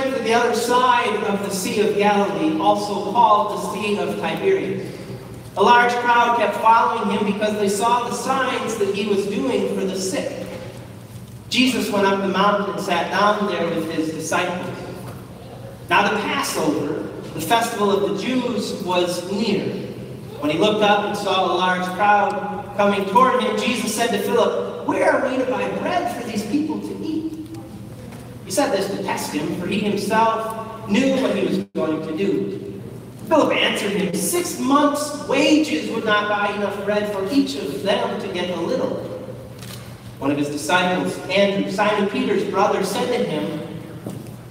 went to the other side of the Sea of Galilee, also called the Sea of Tiberias. A large crowd kept following him because they saw the signs that he was doing for the sick. Jesus went up the mountain and sat down there with his disciples. Now the Passover, the festival of the Jews, was near. When he looked up and saw a large crowd coming toward him, Jesus said to Philip, "Where are we to buy bread for these people to eat?" He said this to test him, for he himself knew what he was going to do. Philip answered him, 6 months' wages would not buy enough bread for each of them to get a little. One of his disciples, Andrew, Simon Peter's brother, said to him,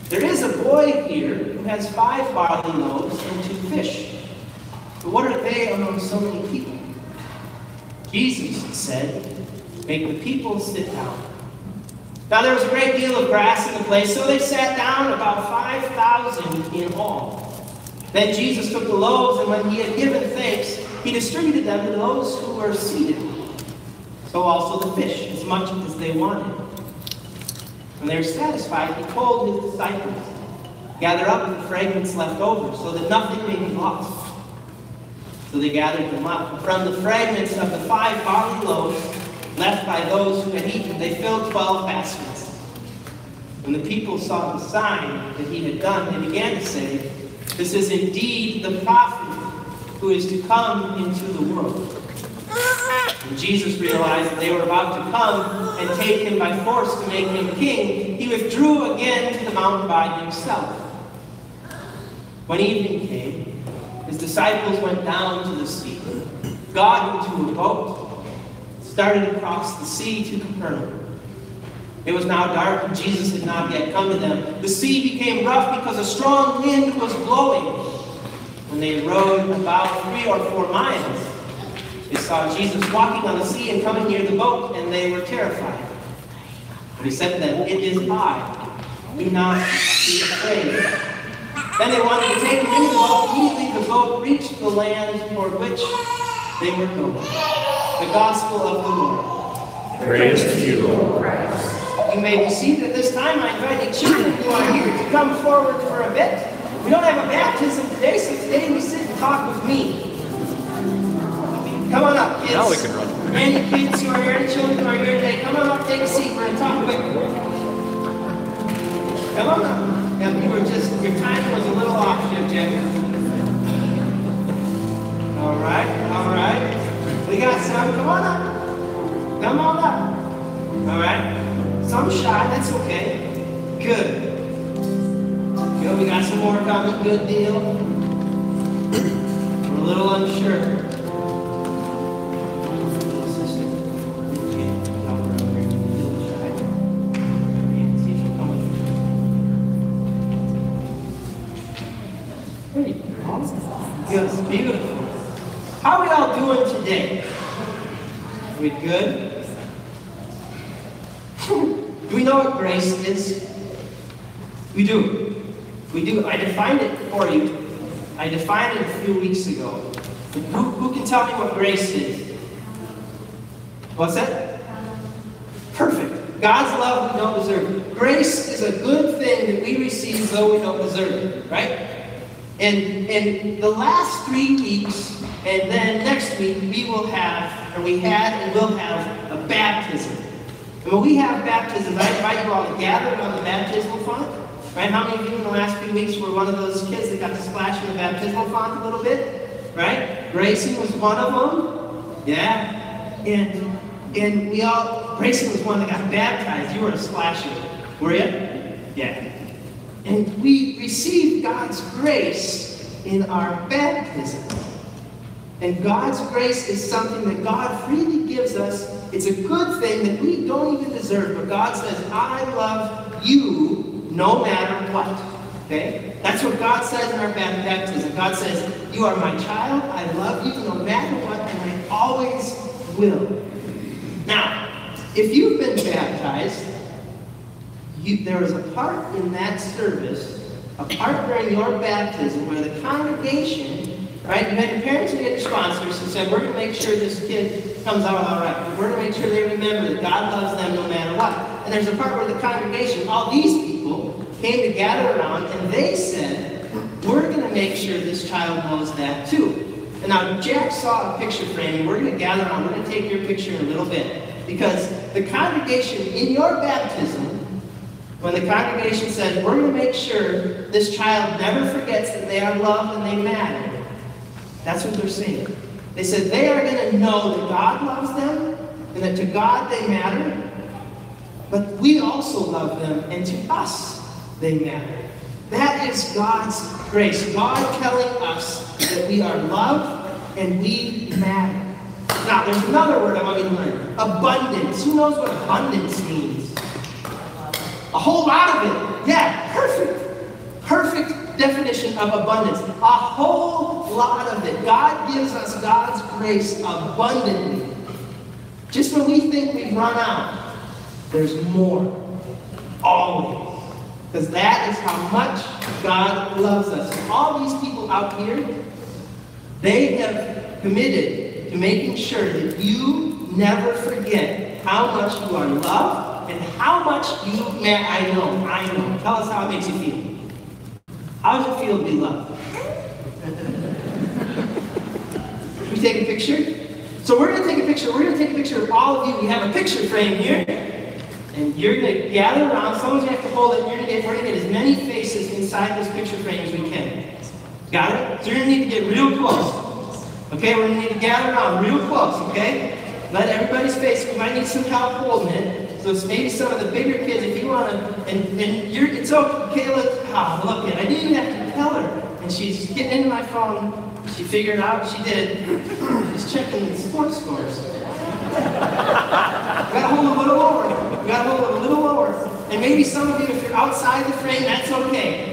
"There is a boy here who has 5 barley loaves and 2 fish. But what are they among so many people?" Jesus said, "Make the people sit down." Now there was a great deal of grass in the place, so they sat down, about 5,000 in all. Then Jesus took the loaves, and when he had given thanks, he distributed them to those who were seated. So also the fish, as much as they wanted. When they were satisfied, he told his disciples, "Gather up the fragments left over, so that nothing may be lost." So they gathered them up. And from the fragments of the 5 barley loaves left by those who had eaten, they filled 12 baskets. When the people saw the sign that he had done, they began to say, "This is indeed the prophet who is to come into the world." When Jesus realized that they were about to come and take him by force to make him king, he withdrew again to the mountain by himself. When evening came, his disciples went down to the sea, got into a boat, started across the sea to Capernaum. It was now dark, and Jesus had not yet come to them. The sea became rough because a strong wind was blowing. When they rowed about 3 or 4 miles, they saw Jesus walking on the sea and coming near the boat, and they were terrified. But he said to them, "It is I. Do not be afraid." Then they wanted to take him into the boat. Immediately the boat reached the land toward which they were going. The Gospel of the Lord. Praise to you, Lord Christ. You may be seated at this time. I invite the children who are here to come forward for a bit. We don't have a baptism today, so today we sit and talk with me. Come on up, kids. Now we can run. Any kids who are here, any children who are here today, come on up, take a seat. We're going to talk quick. Come on up. Yeah, your time was a little off, Jim. All right. We got some. Come on up. Come on up. All right. Some shy, that's okay. Good. Good, we got some more coming. Good deal. We're a little unsure. Good, beautiful. How are we all doing today? Are we good? Do we know what grace is? We do. We do. I defined it for you. I defined it a few weeks ago. Who can tell me what grace is? What's that? Perfect. God's love we don't deserve. Grace is a good thing that we receive though we don't deserve it, right? And in the last 3 weeks, and then next week, we will have, or we had and will have, a baptism. And when we have baptism, I invite you all to gather on the baptismal font. Right? How many of you in the last few weeks were one of those kids that got to splash in the baptismal font a little bit? Right? Gracie was one of them. Yeah. And we all, Gracie was one that got baptized. You were a splasher. Were you? Yeah. And we receive God's grace in our baptism. And God's grace is something that God freely gives us. It's a good thing that we don't even deserve. But God says, I love you no matter what. Okay? That's what God says in our baptism. God says, you are my child. I love you no matter what, and I always will. Now, if you've been baptized, there was a part in that service, a part during your baptism where the congregation, right, you had your parents and you had your sponsors who said, we're going to make sure this kid comes out all right. We're going to make sure they remember that God loves them no matter what. And there's a part where the congregation, all these people, came to gather around, and they said, we're going to make sure this child knows that too. And now Jack saw a picture frame, and we're going to gather around. We're going to take your picture in a little bit. Because the congregation, in your baptism, when the congregation said, we're going to make sure this child never forgets that they are loved and they matter, that's what they're saying. They said they are going to know that God loves them, and that to God they matter, but we also love them, and to us they matter. That is God's grace. God telling us that we are loved and we matter. Now, there's another word I want you to learn. Abundance. Who knows what abundance means? A whole lot of it. Yeah, perfect. Perfect definition of abundance. A whole lot of it. God gives us God's grace abundantly. Just when we think we've run out, there's more. Always. Because that is how much God loves us. And all these people out here, they have committed to making sure that you never forget how much you are loved and how much you matter. I know. Tell us how it makes you feel. How does it feel to be loved? Should we take a picture? So we're going to take a picture. We're going to take a picture of all of you. We have a picture frame here. And you're going to gather around. Someone's going to have to hold it. We're going to get as many faces inside this picture frame as we can. Got it? So you're going to need to get real close. Okay, we're going to need to gather around real close, okay? Let everybody's face, we might need some help holding it. So it's maybe some of the bigger kids, if you want to, and you're, it's okay, Kayla, look at it. I didn't even have to tell her. And she's getting into my phone. She figured out she did. She's checking the sports scores. We gotta hold it a little lower. We gotta hold it a little lower. And maybe some of you, if you're outside the frame, that's okay.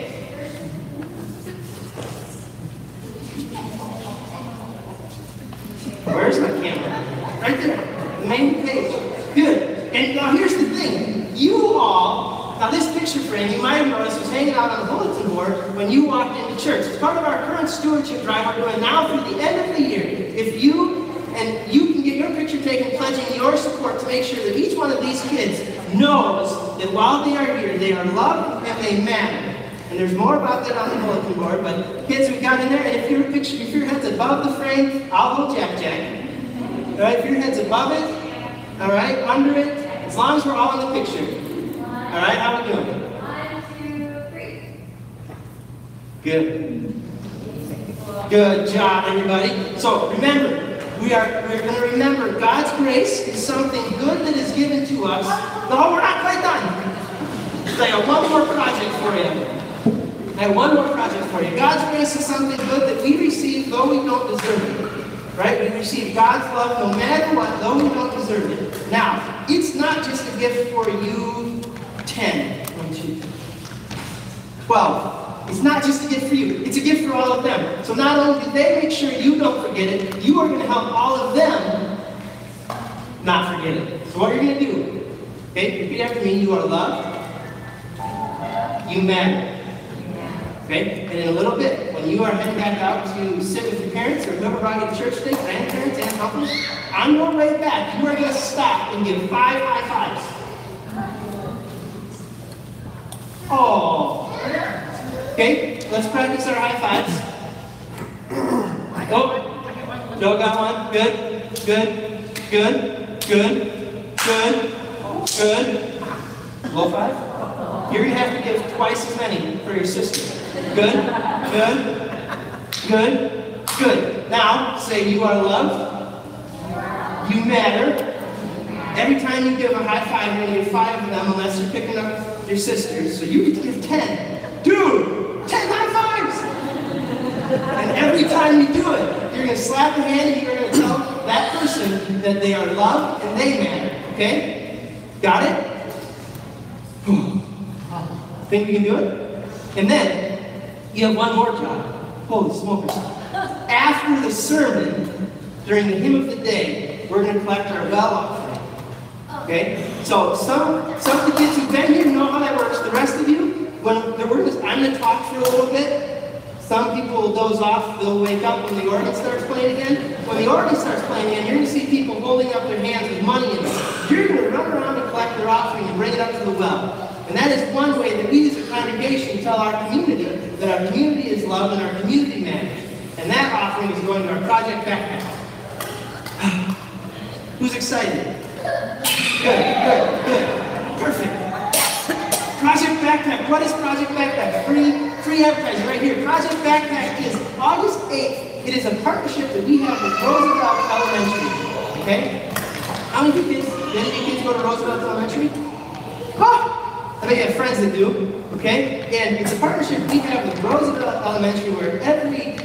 Where's my camera? Right there. The main page. Good. And now here's the thing. You all, now this picture frame, you might have noticed, was hanging out on the bulletin board when you walked into church. It's part of our current stewardship drive we're doing now through the end of the year. If you can get your picture taken pledging your support to make sure that each one of these kids knows that while they are here, they are loved and they matter. And there's more about that on the bulletin board, but kids, we got in there, and if your head's above the frame, I'll go Jack. All right, if your head's above it, all right, under it, as long as we're all in the picture. All right, how are we doing? 1, 2, 3. Good. Good job, everybody. So remember, we're going to remember God's grace is something good that is given to us. No, we're not quite done. I got one more project for you. God's grace is something good that we receive though we don't deserve it. Right? We receive God's love no matter what, though we don't deserve it. Now, it's not just a gift for you 10, 1, 2, 12. It's not just a gift for you. It's a gift for all of them. So not only do they make sure you don't forget it, you are going to help all of them not forget it. So what you're going to do, okay, repeat after me. You are loved. You matter. Okay? And in a little bit, when you are heading back out to sit with your parents or whoever brought you to church today, grandparents, aunts, uncles, on your way back, you are going to stop and give 5 high fives. Oh. Okay, let's practice our high fives. Oh, Joe got one. Good, good, good, good, good, good. Low five. You're going to have to give twice as many for your sister. Good, good, good, good. Now, say you are loved. You matter. Every time you give a high five, you're going to give 5 of them unless you're picking up your sisters. So you get to give 10. Dude, 10 high fives! And every time you do it, you're going to slap your hand and you're going to tell that person that they are loved and they matter. Okay? Got it? Think we can do it? And then, you have one more job. Holy smokers. After the sermon, during the hymn of the day, we're going to collect our well offering. Okay? So some of the kids who've been here know how that works. The rest of you, I'm going to talk for a little bit. Some people will doze off. They'll wake up when the organ starts playing again. When the organ starts playing again, you're going to see people holding up their hands with money in them. You're going to run around and collect their offering and bring it up to the well. And that is one way that we as a congregation tell our community that our community is loved and our community matters. And that offering is going to our Project Backpack. Who's excited? Good. Perfect. Project Backpack. What is Project Backpack? Free advertising right here. Project Backpack is August 8th. It is a partnership that we have with Roosevelt Elementary. Okay? How many kids? Do any of you kids go to Roosevelt Elementary? Oh! I bet you have friends that do. Okay? And it's a partnership we have with Roosevelt Elementary where every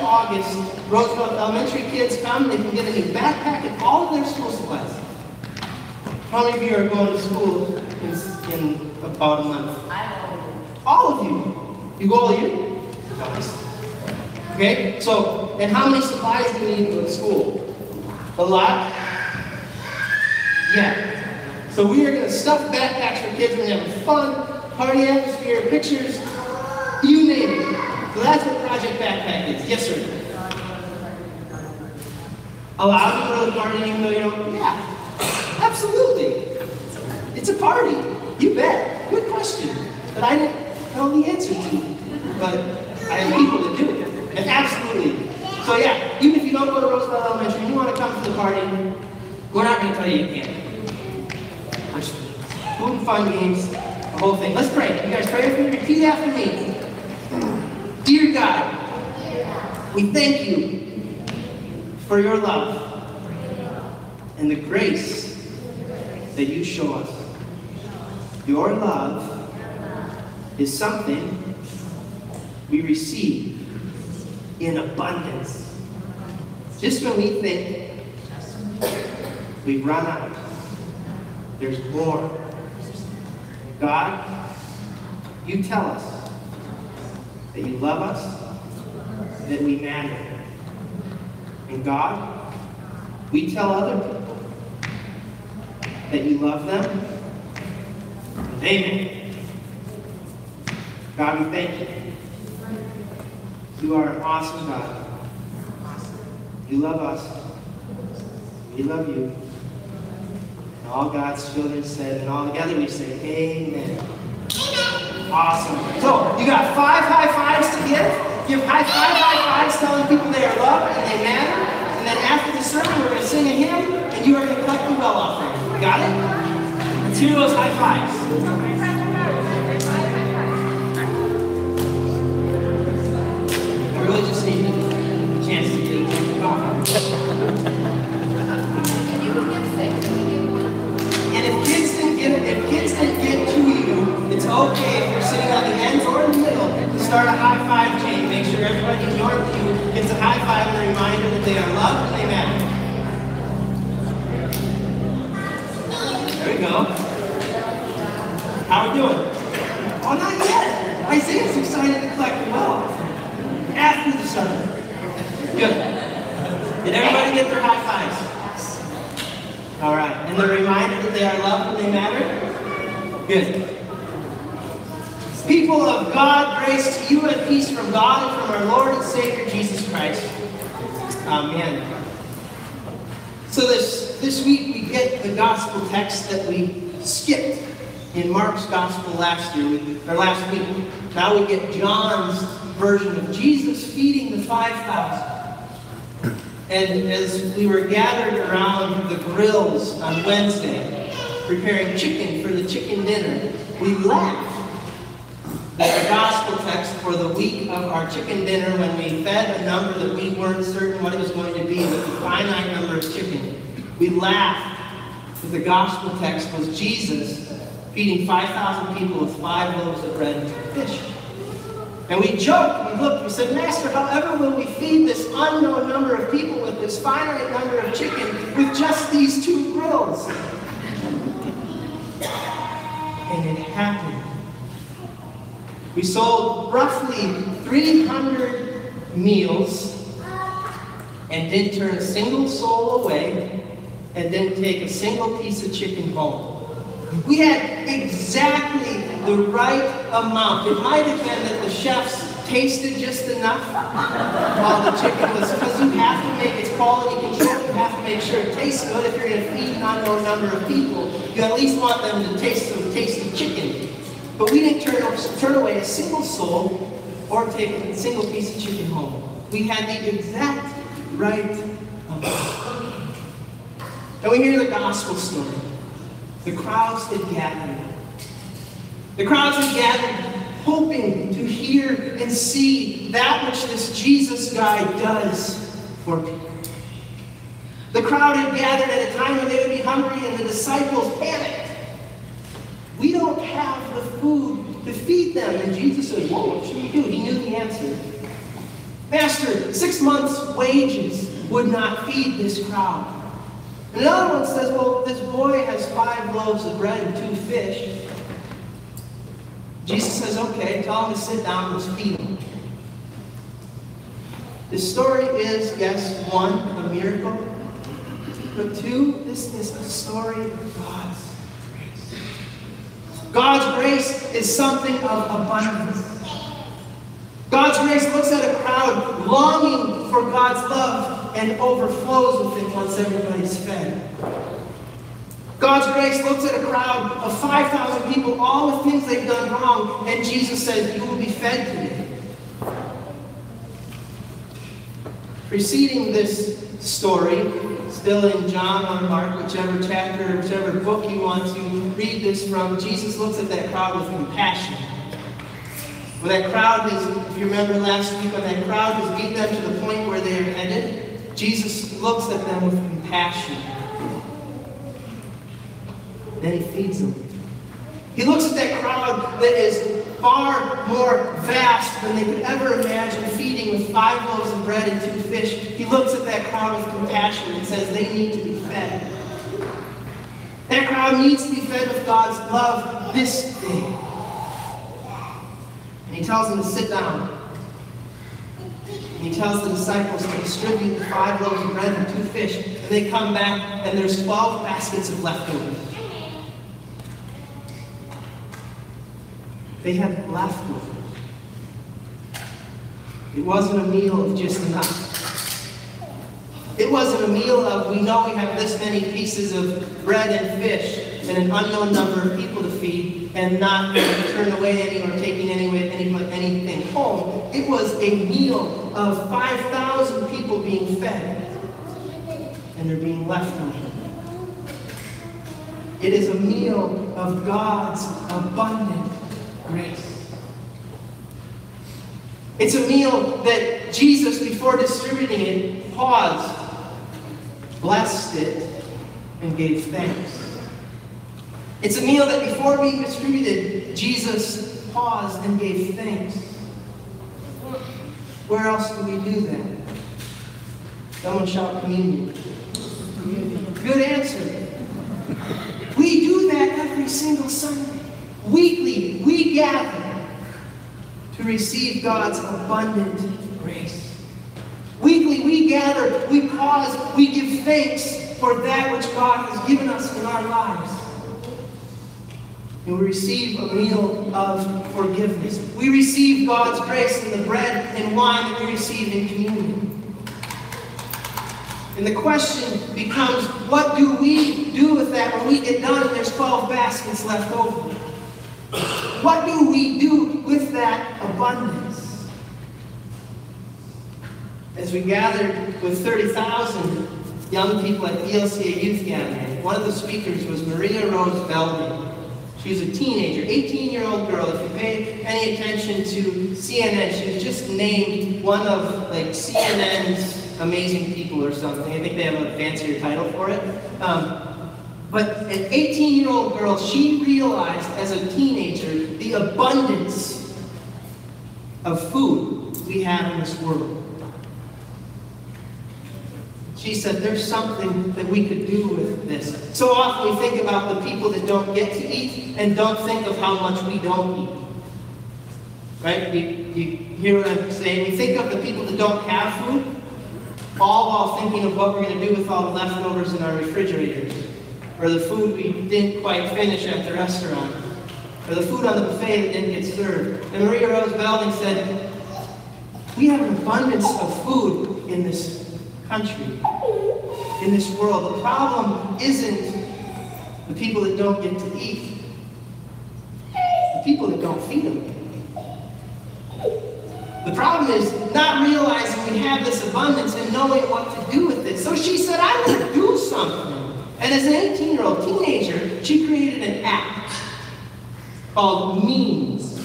August, Roosevelt Elementary kids come, they can get a new backpack and all of their school supplies. How many of you are going to school in about a month? All of you. You go all year? Nice. Okay? So, and how many supplies do we need to go to school? A lot? Yeah. So we are going to stuff backpacks for kids. We're going to have fun, party atmosphere, pictures, you name it. So that's what Project Backpack is. Yes, sir. Allow people to party even though you don't? Yeah. Absolutely. It's a party. You bet. Good question. But I didn't know the answer to. But I have people to do it. And absolutely. So yeah, even if you don't go to Roosevelt Elementary and you want to come to the party, we're not going to tell you you can't. There's food and fun games, the whole thing. Let's pray. You guys pray with me? Repeat after me. Dear God, we thank you for your love and the grace that you show us. Your love is something we receive in abundance. Just when we think we've run out, there's more. God, you tell us that you love us, that we matter. And God, we tell other people that you love them, and they matter. God, we thank you. You are an awesome God. You love us. We love you. And all God's children said, and all together we say, amen. Awesome. So, you got 5 high fives to give. Give 5 high fives telling people they are loved and they matter. And then after the sermon, we're going to sing a hymn, and you are going to collect the well offering. Got it? Let's hear those high fives. I really just need a chance to get it. And if kids didn't get to you, it's okay if you're sitting on the ends or in the middle to start a high five chain. Make sure everybody north of you gets a high five and a reminder that they are loved and they matter. There we go. How are we doing? Oh, not yet. Isaiah's excited to collect the well after the sermon. Good. Did everybody get their high fives? All right. And the reminder that they are loved and they matter? Good. People of God, grace to you and peace from God and from our Lord and Savior Jesus Christ. Amen. So this week we get the gospel text that we skipped in Mark's gospel last week. Now we get John's version of Jesus feeding the 5,000. And as we were gathered around the grills on Wednesday, preparing chicken for the chicken dinner, we laughed at the gospel text for the week of our chicken dinner when we fed a number that we weren't certain what it was going to be with a finite number of chicken. We laughed that the gospel text was Jesus feeding 5,000 people with 5 loaves of bread and 2 fish. And we joked, we looked, we said, Master, however will we feed this unknown number of people with this finite number of chicken with just these 2 grills? And it happened. We sold roughly 300 meals and didn't turn a single soul away and didn't take a single piece of chicken home. We had exactly the right amount. It might have been that the chefs tasted just enough while the chicken was, because you have to make its quality control. You have to make sure it tastes good. If you're going to feed an unknown number of people, you at least want them to taste some tasty chicken. But we didn't turn away a single soul or take a single piece of chicken home. We had the exact right amount. And we hear the gospel story. The crowds had gathered. The crowds had gathered hoping to hear and see that which this Jesus guy does for people. The crowd had gathered at a time when they would be hungry, and the disciples panicked. We don't have the food to feed them. And Jesus said, whoa, what should we do? He knew the answer. Master, 6 months' wages would not feed this crowd. And another one says, well, this boy has 5 loaves of bread and 2 fish. Jesus says, okay, tell him to sit down, let's feed him. This story is, yes, 1, a miracle. But 2, this is a story of God's grace. God's grace is something of abundance. God's grace looks at a crowd longing for God's love and overflows with it once everybody's fed. God's grace looks at a crowd of 5,000 people, all with things they've done wrong, and Jesus says, you will be fed today. Preceding this story, still in John or Mark, whichever chapter, whichever book you want to read this from, Jesus looks at that crowd with compassion. When that crowd is, if you remember last week, when that crowd has beat them to the point where they are headed, Jesus looks at them with compassion. Then he feeds them. He looks at that crowd that is far more vast than they could ever imagine, feeding with 5 loaves of bread and 2 fish. He looks at that crowd with compassion and says they need to be fed. That crowd needs to be fed with God's love this day. And he tells them to sit down. And he tells the disciples to distribute the 5 loaves of bread and 2 fish. And they come back and there's 12 baskets of leftovers. They had leftovers. It wasn't a meal of just enough. It wasn't a meal of, we know we have this many pieces of bread and fish and an unknown number of people to feed and not turn away any or taking anything home. It was a meal of 5,000 people being fed and there being leftovers. It is a meal of God's abundant grace. It's a meal that Jesus, before distributing it, paused, blessed it, and gave thanks. It's a meal that before being distributed, Jesus paused and gave thanks. Where else do we do that? Someone shout communion. Good answer. We do that every single Sunday. Weekly, we gather to receive God's abundant grace. Weekly, we gather, we pause, we give thanks for that which God has given us in our lives. And we receive a meal of forgiveness. We receive God's grace in the bread and wine that we receive in communion. And the question becomes, what do we do with that when we get done and there's 12 baskets left over? What do we do with that abundance? As we gathered with 30,000 young people at the ELCA Youth Gathering, one of the speakers was Maria Rose Belden. She was a teenager, 18-year-old girl. If you pay any attention to CNN, she was just named one of CNN's amazing people or something. I think they have a fancier title for it. But an 18-year-old girl, she realized as a teenager the abundance of food we have in this world. She said, there's something that we could do with this. So often we think about the people that don't get to eat and don't think of how much we don't eat. Right? You hear what I'm saying? We think of the people that don't have food, all while thinking of what we're going to do with all the leftovers in our refrigerators, or the food we didn't quite finish at the restaurant, or the food on the buffet that didn't get served. And Maria Rose Belding said, we have an abundance of food in this country, in this world. The problem isn't the people that don't get to eat. The people that don't feed them. The problem is not realizing we have this abundance and knowing what to do with it. So she said, I'm going to do something. And as an 18-year-old teenager, she created an app called Memes,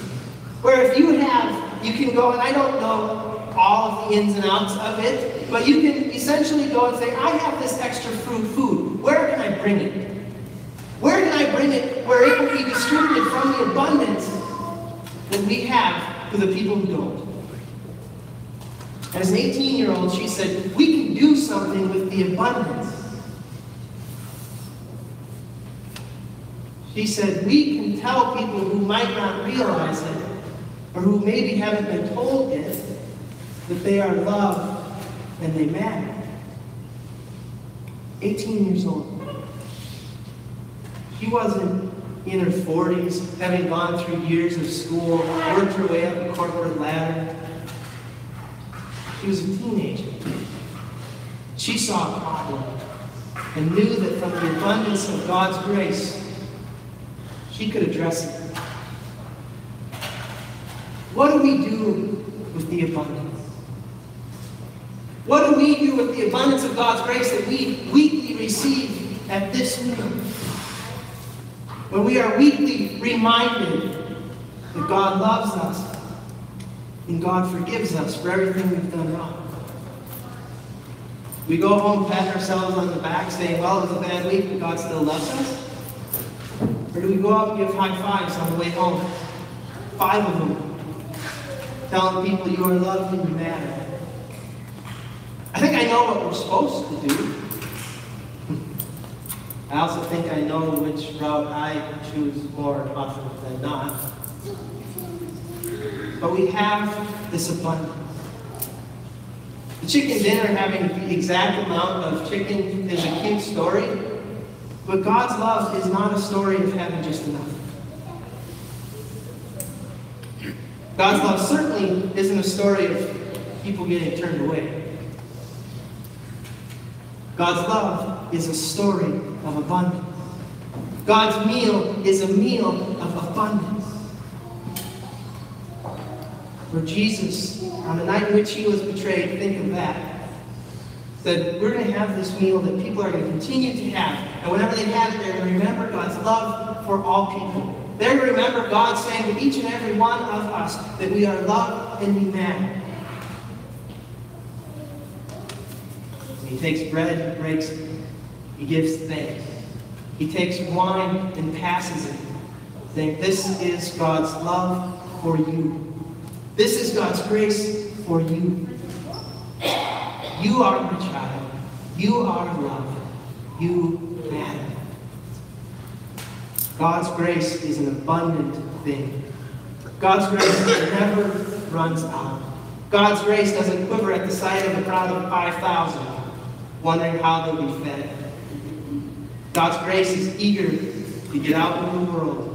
where if you can go, and I don't know all of the ins and outs of it, but you can essentially go and say, I have this extra food. Where can I bring it? Where can I bring it where it will be distributed from the abundance that we have to the people who don't? As an 18-year-old, she said, we can do something with the abundance. She said, we can tell people who might not realize it, or who maybe haven't been told it, that they are loved and they matter. 18 years old. She wasn't in her 40s, having gone through years of school, worked her way up the corporate ladder. She was a teenager. She saw a problem and knew that from the abundance of God's grace, she could address it. What do we do with the abundance? What do we do with the abundance of God's grace that we weekly receive at this meal? When we are weekly reminded that God loves us and God forgives us for everything we've done wrong. We go home, pat ourselves on the back, saying, well, it was a bad week, but God still loves us? Or do we go out and give high fives on the way home? 5 of them. Telling people you are loved and you matter. I think I know what we're supposed to do. I also think I know which route I choose more often than not. But we have this abundance. The chicken dinner having the exact amount of chicken is a cute story, but God's love is not a story of having just enough. God's love certainly isn't a story of people getting turned away. God's love is a story of abundance. God's meal is a meal of abundance. Where Jesus, on the night in which he was betrayed, think of that, said, we're going to have this meal that people are going to continue to have. And whenever they have it, they're going to remember God's love for all people. They're going to remember God saying to each and every one of us that we are loved and we matter. He takes bread, he breaks it, he gives thanks. He takes wine and passes it, saying, this is God's love for you. This is God's grace for you. You are my child. You are loved. You matter. God's grace is an abundant thing. God's grace never runs out. God's grace doesn't quiver at the sight of a crowd of 5,000, wondering how they'll be fed. God's grace is eager to get out into the world